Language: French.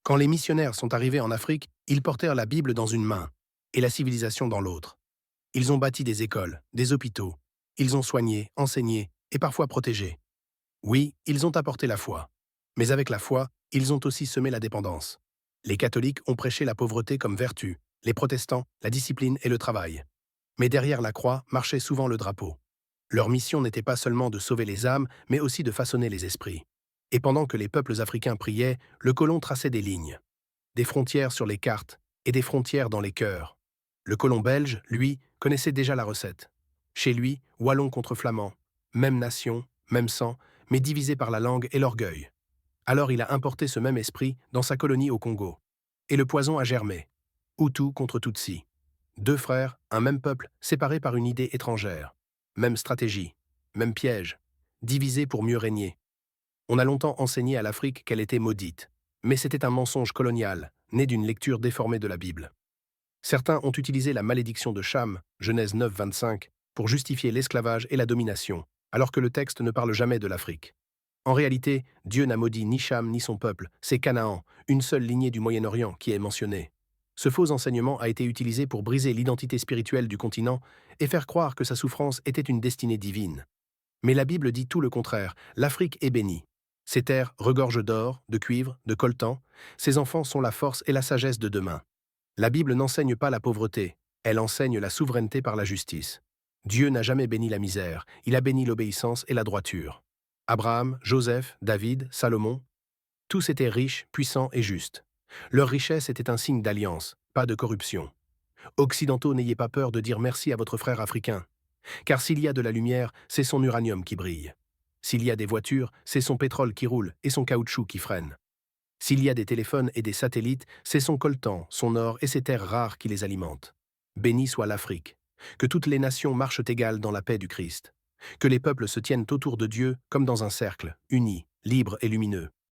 Quand les missionnaires sont arrivés en Afrique, ils portèrent la Bible dans une main et la civilisation dans l'autre. Ils ont bâti des écoles, des hôpitaux. Ils ont soigné, enseigné et parfois protégé. Oui, ils ont apporté la foi. Mais avec la foi, ils ont aussi semé la dépendance. Les catholiques ont prêché la pauvreté comme vertu, les protestants, la discipline et le travail. Mais derrière la croix marchait souvent le drapeau. Leur mission n'était pas seulement de sauver les âmes, mais aussi de façonner les esprits. Et pendant que les peuples africains priaient, le colon traçait des lignes, des frontières sur les cartes et des frontières dans les cœurs. Le colon belge, lui, connaissait déjà la recette. Chez lui, wallon contre flamand, même nation, même sang, mais divisé par la langue et l'orgueil. Alors il a importé ce même esprit dans sa colonie au Congo. Et le poison a germé. Hutu contre Tutsi. Deux frères, un même peuple, séparés par une idée étrangère. Même stratégie, même piège, divisés pour mieux régner. On a longtemps enseigné à l'Afrique qu'elle était maudite. Mais c'était un mensonge colonial, né d'une lecture déformée de la Bible. Certains ont utilisé la malédiction de Cham, Genèse 9, 25, pour justifier l'esclavage et la domination, alors que le texte ne parle jamais de l'Afrique. En réalité, Dieu n'a maudit ni Cham ni son peuple, c'est Canaan, une seule lignée du Moyen-Orient, qui est mentionnée. Ce faux enseignement a été utilisé pour briser l'identité spirituelle du continent et faire croire que sa souffrance était une destinée divine. Mais la Bible dit tout le contraire, l'Afrique est bénie. Ses terres regorgent d'or, de cuivre, de coltan, ses enfants sont la force et la sagesse de demain. La Bible n'enseigne pas la pauvreté, elle enseigne la souveraineté par la justice. Dieu n'a jamais béni la misère, il a béni l'obéissance et la droiture. Abraham, Joseph, David, Salomon, tous étaient riches, puissants et justes. Leur richesse était un signe d'alliance, pas de corruption. Occidentaux, n'ayez pas peur de dire merci à votre frère africain. Car s'il y a de la lumière, c'est son uranium qui brille. S'il y a des voitures, c'est son pétrole qui roule et son caoutchouc qui freine. S'il y a des téléphones et des satellites, c'est son coltan, son or et ses terres rares qui les alimentent. Béni soit l'Afrique. Que toutes les nations marchent égales dans la paix du Christ. Que les peuples se tiennent autour de Dieu comme dans un cercle, unis, libres et lumineux.